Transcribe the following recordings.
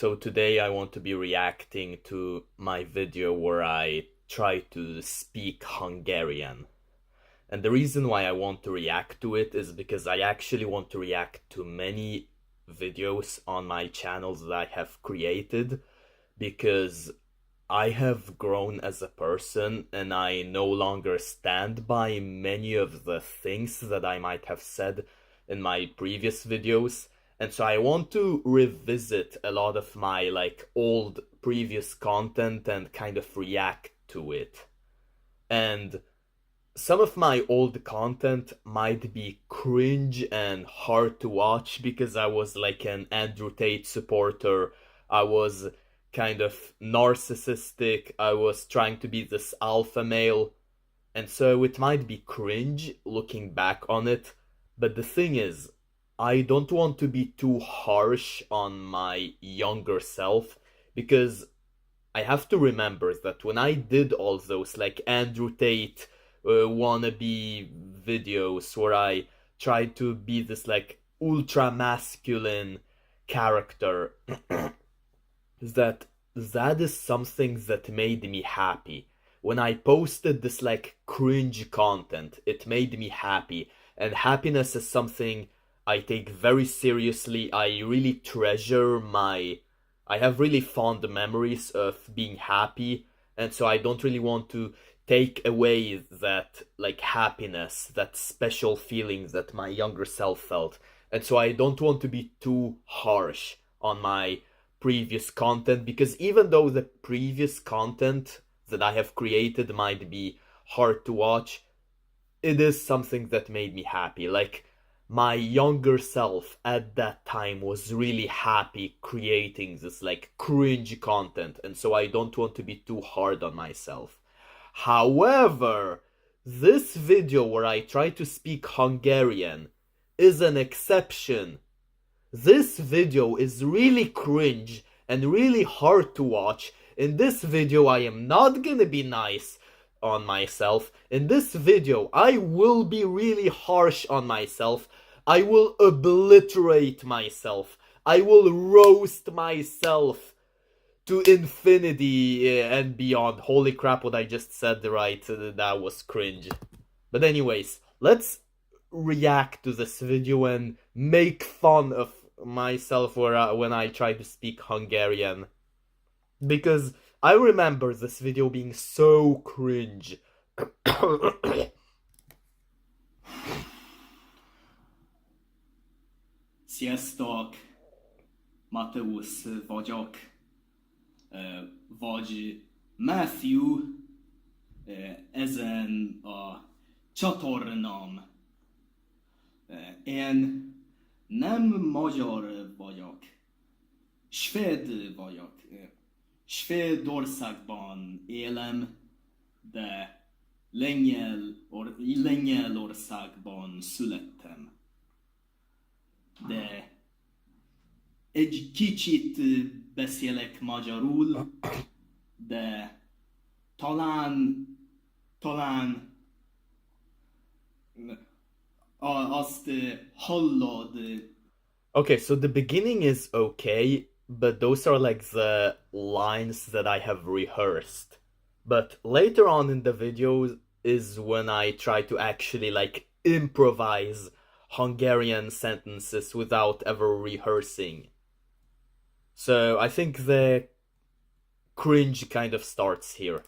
So today I want to be reacting to my video where I try to speak Hungarian. And the reason why I want to react to it is because I actually want to react to many videos on my channels that I have created, because I have grown as a person and I no longer stand by many of the things that I might have said in my previous videos. And so I want to revisit a lot of my old previous content and kind of react to it. And some of my old content might be cringe and hard to watch because I was like an Andrew Tate supporter. I was kind of narcissistic. I was trying to be this alpha male. And so it might be cringe looking back on it. But the thing is, I don't want to be too harsh on my younger self, because I have to remember that when I did all those Andrew Tate wannabe videos where I tried to be this ultra masculine character, that is something that made me happy. When I posted this cringe content, it made me happy, and happiness is something I take very seriously. I really treasure I have really fond memories of being happy, and so I don't really want to take away that happiness, that special feeling that my younger self felt. And so I don't want to be too harsh on my previous content, because even though the previous content that I have created might be hard to watch, it is something that made me happy. My younger self at that time was really happy creating this cringe content, and so I don't want to be too hard on myself. However, this video where I try to speak Hungarian is an exception. This video is really cringe and really hard to watch. In this video, I am not gonna be nice on myself. In this video, I will be really harsh on myself. I will obliterate myself. I will roast myself to infinity and beyond. Holy crap, what I just said right, that was cringe. But anyways, let's react to this video and make fun of myself when I try to speak Hungarian, because I remember this video being so cringe. Sziasztok! Mateusz vagyok, vagy Matthew ezen a csatornám. Én nem magyar vagyok, svéd vagyok. Svédországban élem, de Lengyelországban születtem. De egy kicsit beszélek magyarul, de talán azt hallod. Okay, so the beginning is okay, but those are the lines that I have rehearsed. But later on in the video is when I try to actually improvise Hungarian sentences without ever rehearsing. So I think the cringe kind of starts here.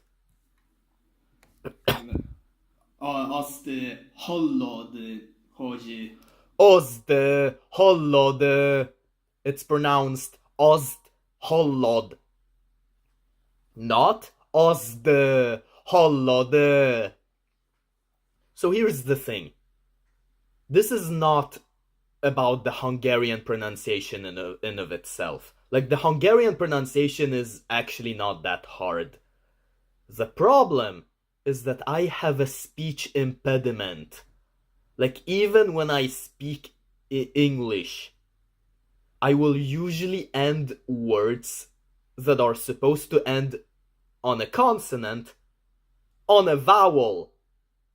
Azt hallod, hogy Azt hallod. It's pronounced azt hallod, not azt hallod. So here's the thing. This is not about the Hungarian pronunciation in of itself. The Hungarian pronunciation is actually not that hard. The problem is that I have a speech impediment. Even when I speak English, I will usually end words that are supposed to end on a consonant on a vowel.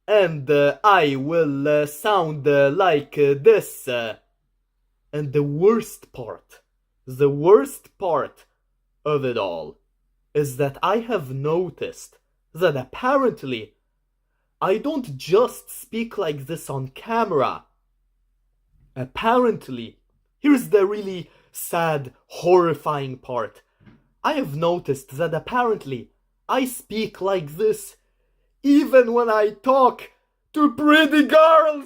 And I will sound like this. And the worst part the worst part of it all is that I have noticed that apparently I don't just speak like this on camera. Apparently, here's the really sad, horrifying part. I have noticed that apparently I speak like this even when I talk to pretty girls.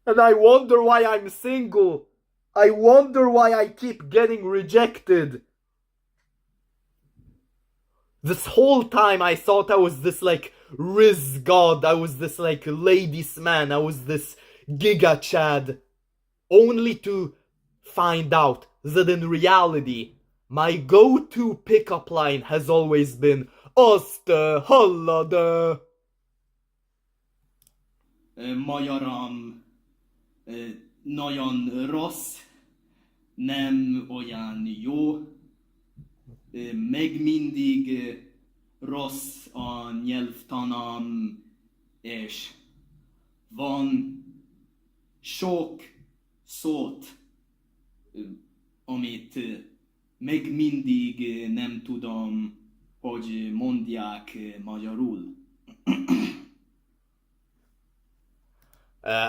And I wonder why I'm single. I wonder why I keep getting rejected. This whole time I thought I was this like Riz god, I was this like ladies man, I was this Giga Chad. Only to find out that in reality, my go-to pickup line has always been Oste hallade. Magyaram nagyon rossz, nem olyan jó, meg mindig rossz a nyelvtanam, és van sok szót, amit meg mindig nem tudom, hogy mondják magyarul.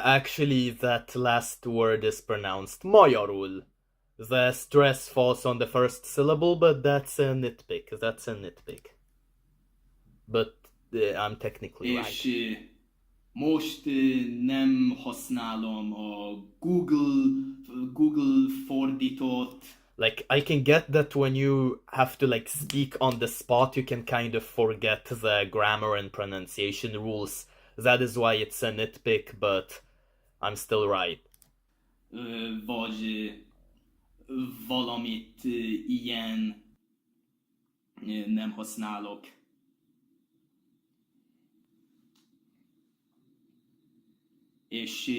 Actually, that last word is pronounced magyarul. The stress falls on the first syllable, but that's a nitpick. That's a nitpick. But I'm technically right. És most nem használom a Google fordítót. Like, I can get that when you have to, like, speak on the spot, you can kind of forget the grammar and pronunciation rules. That is why it's a nitpick, but I'm still right. Vagy valamit ilyen nem használok. És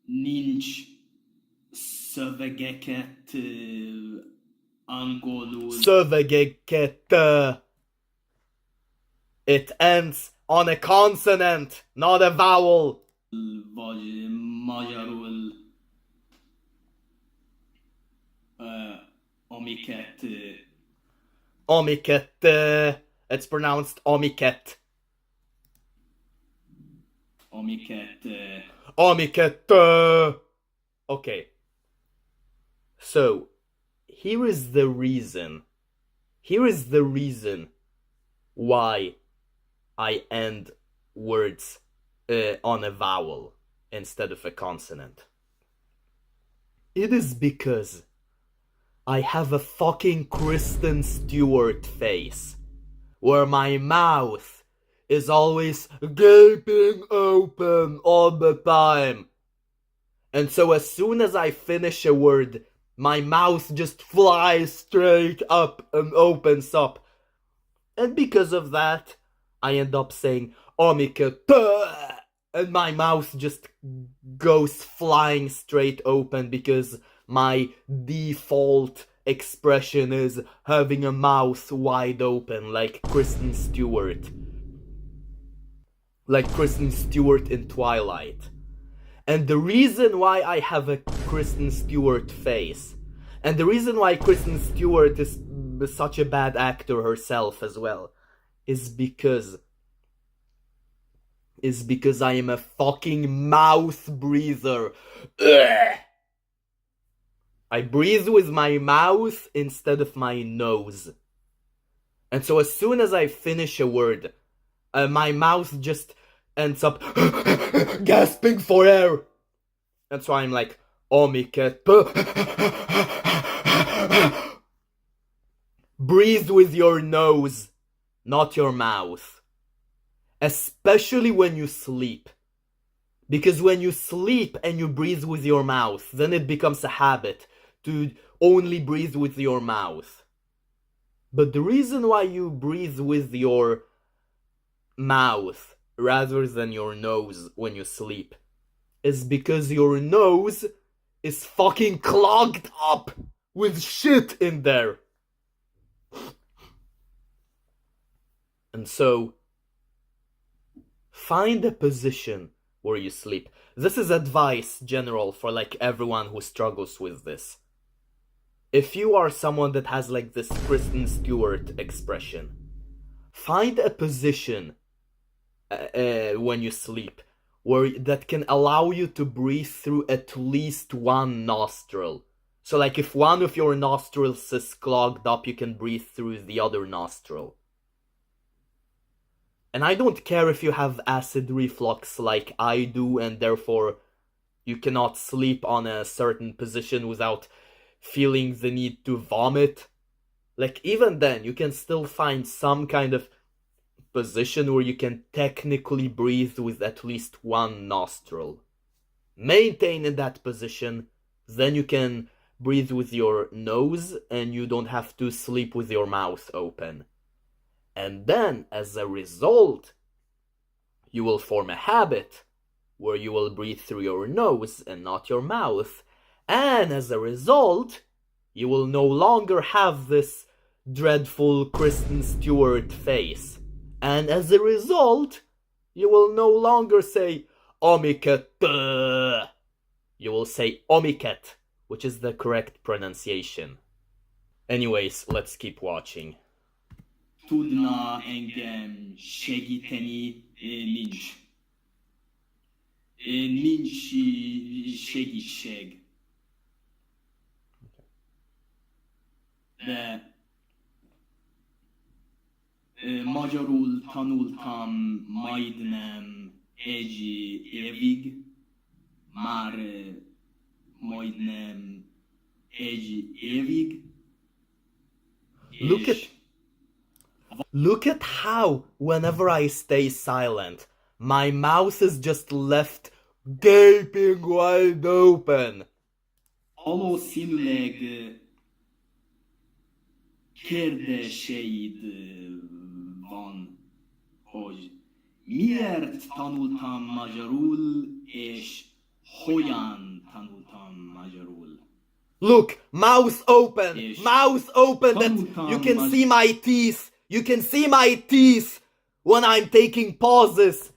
nincs szövegeket angolul. Szövegeket. It ends on a consonant, not a vowel. Vagy magyarul amiket AmiketTÖÖÖ. It's pronounced Amiket. AmiketTÖÖÖ. Okay. So, here is the reason. Here is the reason why I end words on a vowel instead of a consonant. It is because I have a fucking Kristen Stewart face, where my mouth is always gaping open all the time. And so as soon as I finish a word, my mouth just flies straight up and opens up. And because of that, I end up saying AmiketTÖÖÖ, and my mouth just goes flying straight open because my default expression is having a mouth wide open like Kristen Stewart. Like Kristen Stewart in Twilight. And the reason why I have a Kristen Stewart face, and the reason why Kristen Stewart is such a bad actor herself as well, is because I am a fucking mouth breather. Ugh! I breathe with my mouth instead of my nose. And so as soon as I finish a word, my mouth just ends up gasping for air. And so I'm like, AmiketTÖÖÖ. Breathe with your nose, not your mouth. Especially when you sleep. Because when you sleep and you breathe with your mouth, then it becomes a habit to only breathe with your mouth. But the reason why you breathe with your mouth rather than your nose when you sleep is because your nose is fucking clogged up with shit in there. And so, find a position where you sleep. This is advice general for like everyone who struggles with this. if you are someone that has like this Kristen Stewart expression, find a position when you sleep that can allow you to breathe through at least one nostril. So like if one of your nostrils is clogged up, you can breathe through the other nostril. And I don't care if you have acid reflux like I do, and therefore you cannot sleep on a certain position without feeling the need to vomit. Like, even then, you can still find some kind of position where you can technically breathe with at least one nostril. Maintain in that position, then you can breathe with your nose and you don't have to sleep with your mouth open. And then, as a result, you will form a habit where you will breathe through your nose and not your mouth. And as a result, you will no longer have this dreadful Kristen Stewart face. And as a result, you will no longer say AmiketTÖÖÖ. You will say Amiket, which is the correct pronunciation. Anyways, let's keep watching. Tudna engem segíteni? Nincs. Nincs segítség. De magyarul tanultam majdnem egy évig, már majdnem egy évig. Look at how, whenever I stay silent, my mouth is just left gaping wide open. Valószínűleg kérdéseid van, hogy miért tanultam magyarul, és hogyan tanultam magyarul. Look, mouth open, mouth open, that you can see my teeth. You can see my teeth when I'm taking pauses.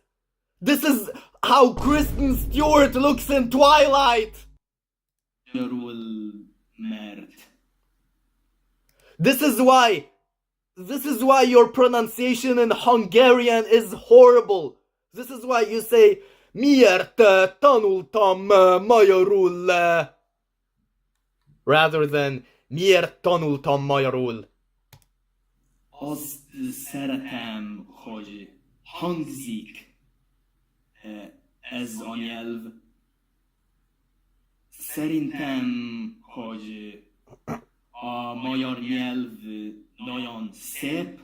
This is how Kristen Stewart looks in Twilight. This is why your pronunciation in Hungarian is horrible. This is why you say miért tanultam magyarul rather than miért tanultam magyarul. Azt szeretem, hogy hangzik ez a nyelv. Szerintem, hogy a magyar nyelv nagyon szép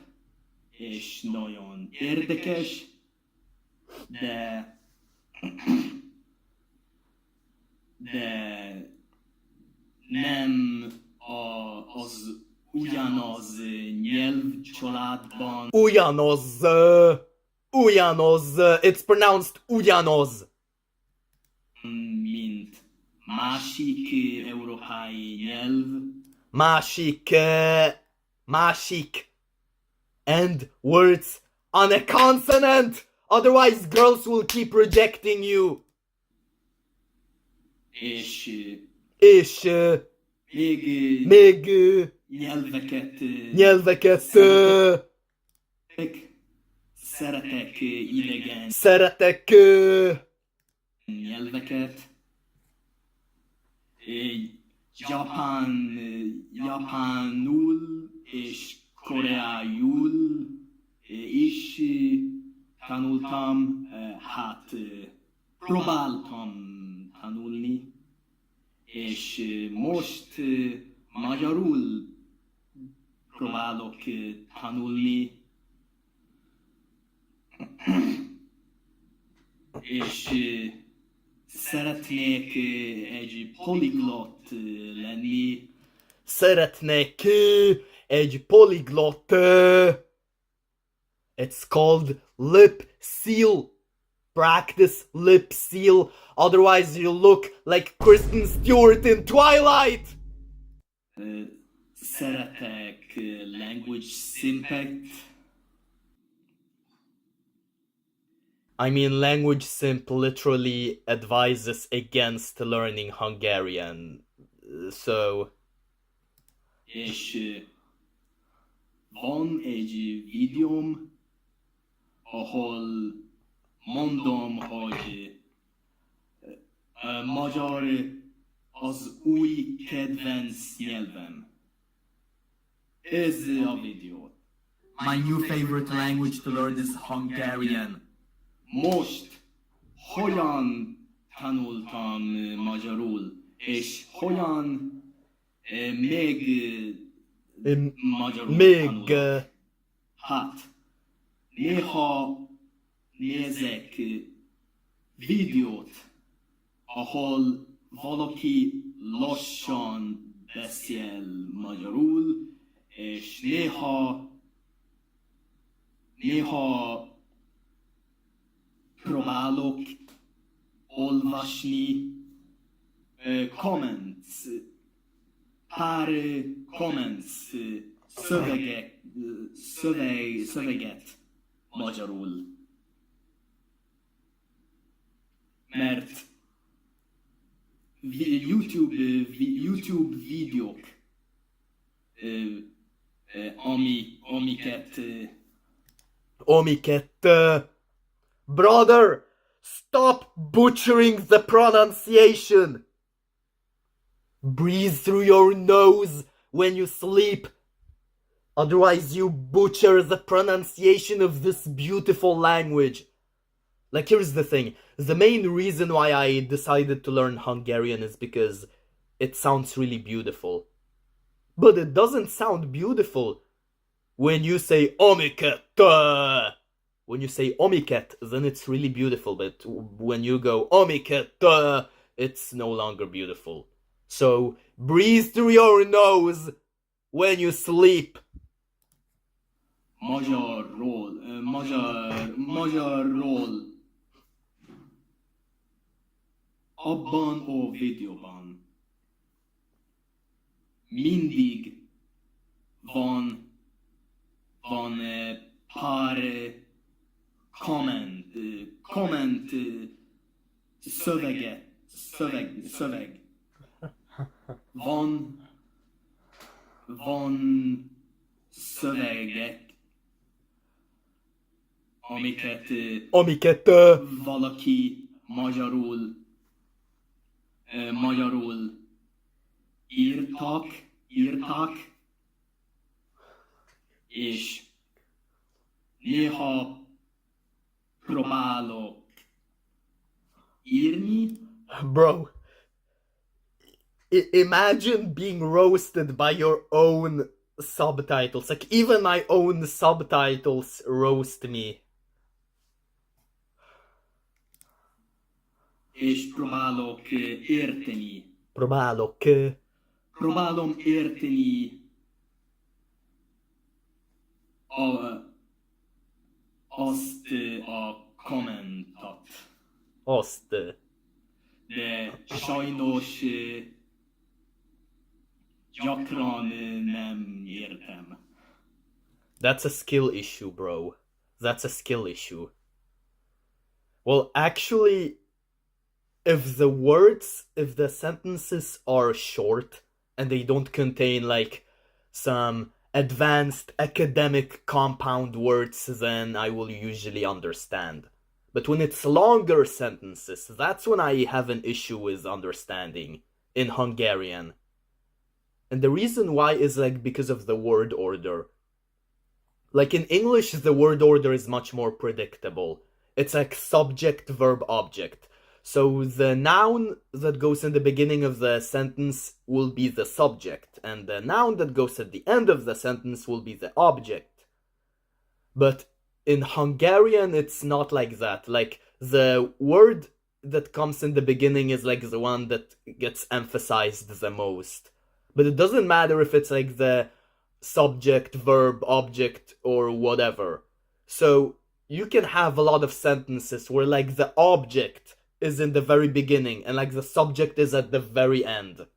és nagyon érdekes, de nem az ugyanaz nyelvcsaládban. Ugyanaz. It's pronounced ugyanaz. Mint másik európai nyelv. Másik. And words on a consonant. Otherwise girls will keep rejecting you. És még nyelveket szeretek idegen nyelveket. Japánul és koreául is tanultam, próbáltam tanulni, és most magyarul próbálok tanulni, és szeretnék egy poliglott lenni. It's called lip seal. Practice lip seal. Otherwise you look like Kristen Stewart in Twilight. Szeretek language simpet. I mean, Language Simp literally advises against learning Hungarian, so És van egy videóm, ahol mondom, hogy magyar az új kedvenc nyelvem. Ez a videó. My new favorite language to learn is Hungarian. Most hogyan tanultam magyarul, és hogyan még magyarul tanulok. Hát, néha nézek videót, ahol valaki lassan beszél magyarul, és néha próbálok olvasni pár comments, szöveget magyarul. Mert YouTube videók, AmiketTÖÖÖ. Brother, stop butchering the pronunciation. Breathe through your nose when you sleep. Otherwise you butcher the pronunciation of this beautiful language. Like, here's the thing. The main reason why I decided to learn Hungarian is because it sounds really beautiful. But it doesn't sound beautiful when you say AmiketTÖÖÖ. When you say Amiket, then it's really beautiful, but when you go AmiketTÖÖÖ, it's no longer beautiful. So, breathe through your nose when you sleep. Magyarról. Abban a videóban mindig van pár comment szöveg. Van szövegek, amiket valaki magyarul írtak, és néha próbálok írni. Bro, imagine being roasted by your own subtitles. Like, even my own subtitles roast me. És próbálok érteni. Próbálom érteni azt a kommentat. De sajnos gyakran nem értem. That's a skill issue, bro. That's a skill issue. Well, actually, if the sentences are short and they don't contain like some advanced academic compound words, then I will usually understand. But when it's longer sentences, that's when I have an issue with understanding in Hungarian. And the reason why is like because of the word order. Like in English, the word order is much more predictable. It's like subject, verb, object. So the noun that goes in the beginning of the sentence will be the subject, and the noun that goes at the end of the sentence will be the object. But in Hungarian, it's not like that. Like, the word that comes in the beginning is like the one that gets emphasized the most. But it doesn't matter if it's like the subject, verb, object, or whatever. So you can have a lot of sentences where like the object is in the very beginning and like the subject is at the very end.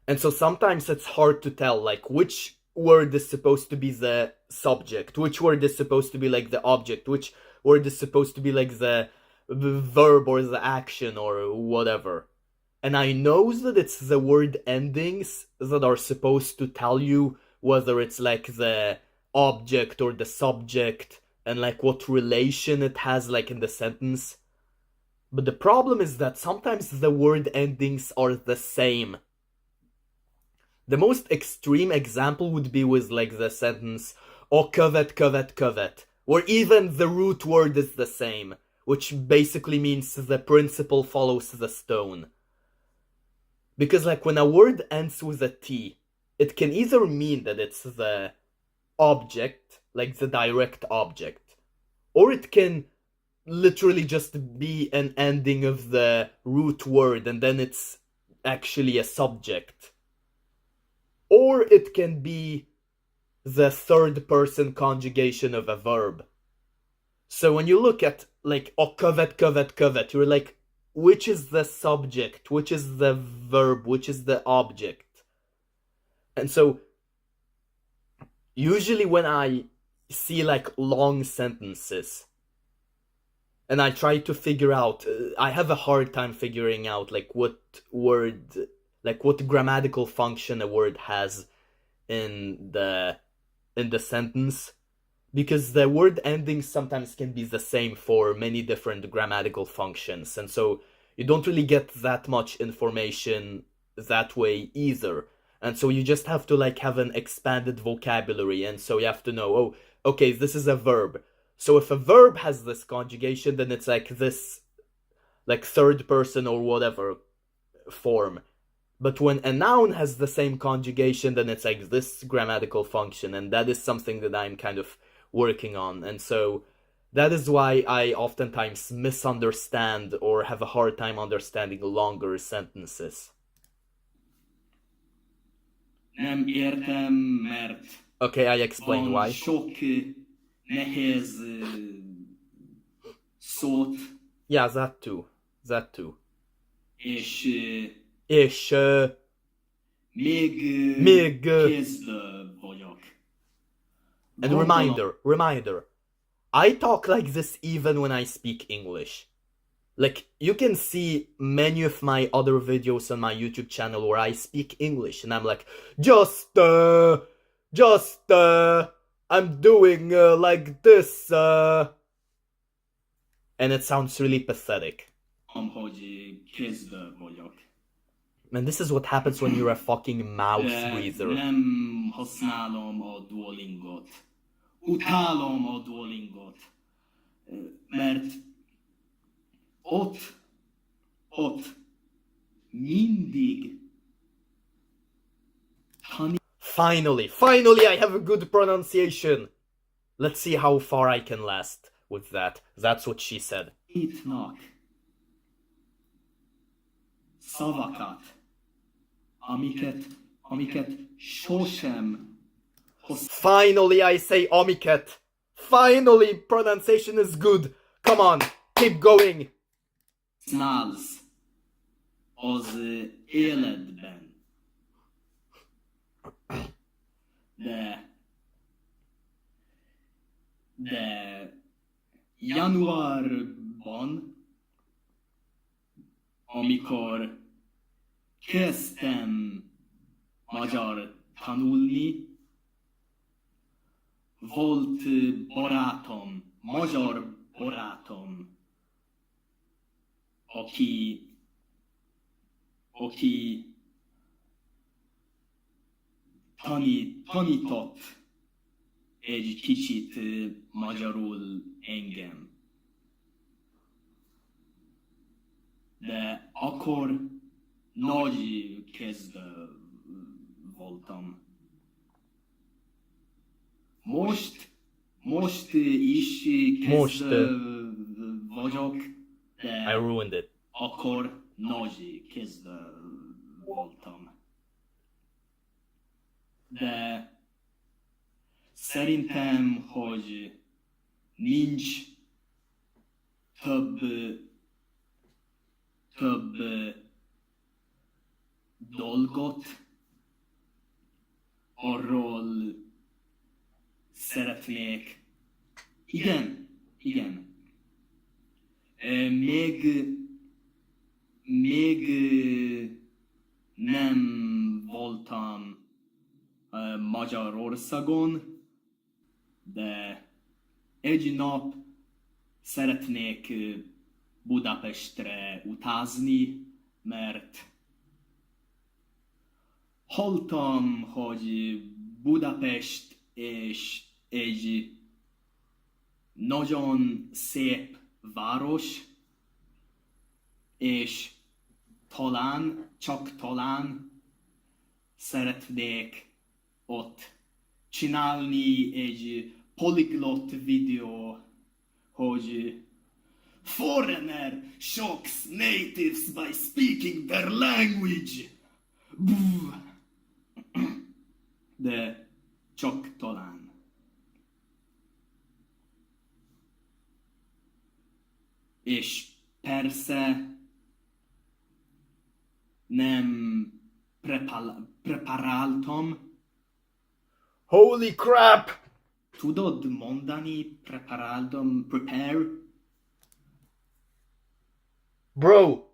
And so sometimes it's hard to tell like which word is supposed to be the subject, which word is supposed to be like the object, which word is supposed to be like the verb or the action or whatever. And I know that it's the word endings that are supposed to tell you whether it's like the object or the subject and like what relation it has like in the sentence. But the problem is that sometimes the word endings are the same. The most extreme example would be with like the sentence o követ, where even the root word is the same, which basically means the principle follows the stone. Because like when a word ends with a T, it can either mean that it's the object, like the direct object, or it can literally just be an ending of the root word and then it's actually a subject. Or it can be the third person conjugation of a verb. So when you look at like o követ, you're like, which is the subject, which is the verb, which is the object? And so usually when I see like long sentences and I try to figure out, I have a hard time figuring out like what word, like what grammatical function a word has in the sentence, because the word endings sometimes can be the same for many different grammatical functions, and so you don't really get that much information that way either. And so you just have to like have an expanded vocabulary, and so you have to know, oh, okay, this is a verb. So if a verb has this conjugation, then it's like this like third person or whatever form. But when a noun has the same conjugation, then it's like this grammatical function, and that is something that I'm kind of working on. And so that is why I oftentimes misunderstand or have a hard time understanding longer sentences. Nem értem, mert Okay, I explain van why. sok nehéz szót, Yeah, that too. That too. és És még kezdő vagyok. and reminder, I talk like this even when I speak English. Like, you can see many of my other videos on my YouTube channel where I speak English and I'm like, I'm doing like this, and it sounds really pathetic. Hogy kezdő vagyok. And this is what happens when you're a fucking mouth De breather. nem használom a Duolingot. Utálom a Duolingot. Mert ott mindig Finally, I have a good pronunciation. Let's see how far I can last with that. That's what she said. tanítnak szavakat, amiket sosem Finally, I say Amiket. Finally, pronunciation is good. Come on, keep going. használsz az életben. De januárban, amikor kezdtem magyar tanulni, volt barátom, magyar barátom, aki tanított egy kicsit magyarul engem. De akkor nagy kezdő voltam. Most is kezdő vagyok, de I ruined it. akkor nagy kezdő voltam. De szerintem, hogy nincs több dolgot, arról szeretnék. Igen. még nem voltam Magyarországon, de egy nap szeretnék Budapestre utazni, mert hallottam, hogy Budapest és egy nagyon szép város, és talán, csak talán szeretnék ott csinálni egy polyglot videó, hogy foreigner shocks natives by speaking their language. Buh. De csak talán. És persze nem preparáltam. Holy crap! Tudod mondani preparáltam, prepare? Bro,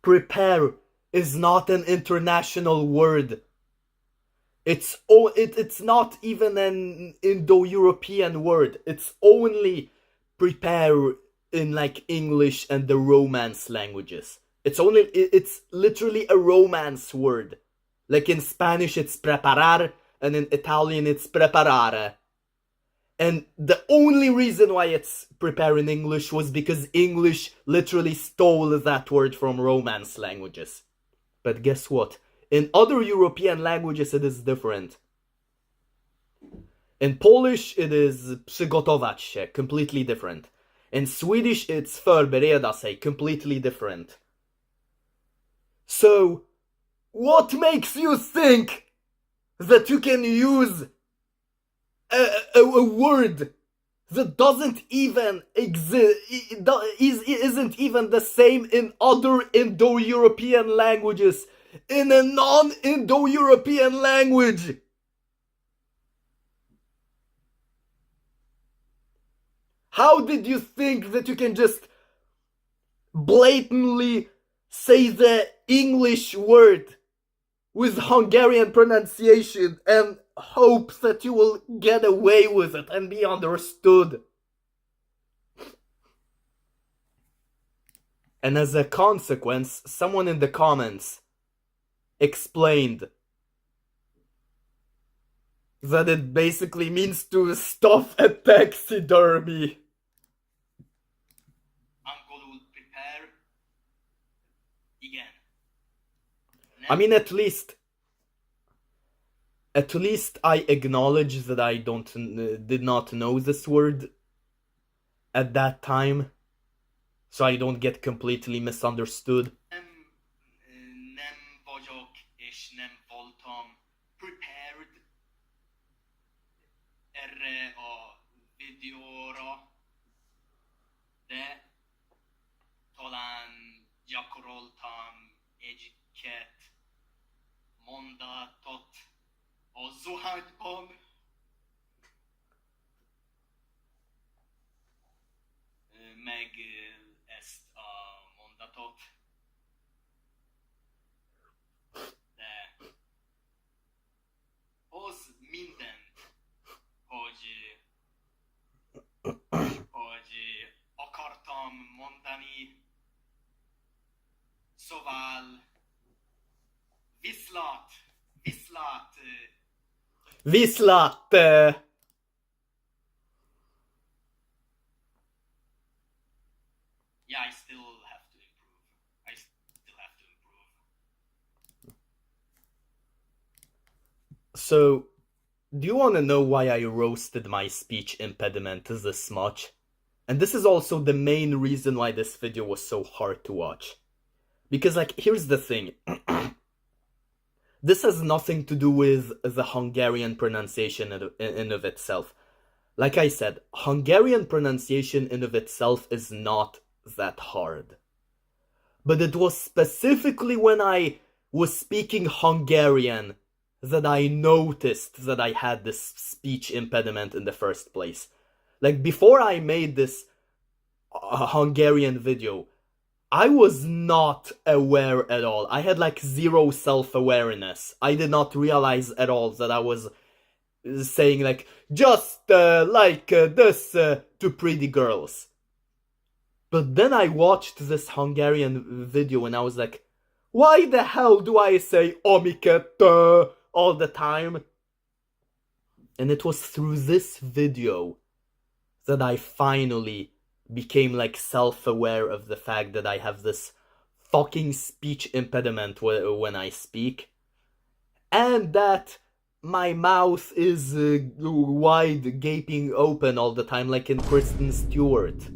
prepare is not an international word. It's not even an Indo-European word. It's only prepare in like English and the Romance languages. It's literally a Romance word. Like in Spanish it's preparar, and in Italian it's preparare. And the only reason why it's prepare in English was because English literally stole that word from Romance languages. But guess what? In other European languages it is different. In Polish it is przygotować się, completely different. In Swedish it's förbereda sig, completely different. So, what makes you think that you can use a word that doesn't even exist, isn't even the same in other Indo-European languages, in a non-Indo-European language? How did you think that you can just blatantly say the English word with Hungarian pronunciation and hope that you will get away with it and be understood? And as a consequence, someone in the comments explained that it basically means to stuff a taxidermy. Angolul prepare. Igen. I mean, at least I acknowledge that I did not know this word at that time, so I don't get completely misunderstood. Nem vagyok és nem voltam prepared erre a videóra, de talán gyakoroltam egy-két mondatot a zuhanyban. Meg ezt a mondatot. De hoz mindent, hogy akartam mondani. Szóval viszlát. Viszlát! Yeah, I still have to improve. So, do you want to know why I roasted my speech impediment this much? And this is also the main reason why this video was so hard to watch. Because, like, here's the thing. This has nothing to do with the Hungarian pronunciation in of itself. Like I said, Hungarian pronunciation in of itself is not that hard. But it was specifically when I was speaking Hungarian that I noticed that I had this speech impediment in the first place. Like, before I made this Hungarian video, I was not aware at all. I had like zero self-awareness. I did not realize at all that I was saying like, just like this to pretty girls. But then I watched this Hungarian video and I was like, why the hell do I say AmiketTÖÖÖ all the time? And it was through this video that I finally became like self-aware of the fact that I have this fucking speech impediment when I speak, and that my mouth is wide, gaping open all the time, like in Kristen Stewart.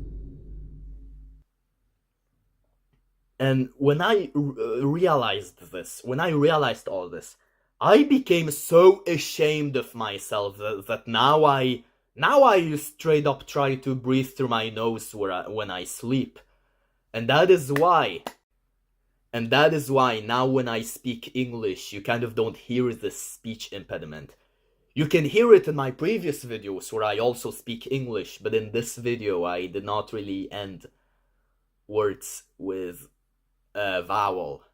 And when I realized this, when I realized all this, I became so ashamed of myself that now I straight up try to breathe through my nose when I sleep. And that is why now when I speak English, you kind of don't hear this speech impediment. You can hear it in my previous videos where I also speak English, but in this video I did not really end words with a vowel.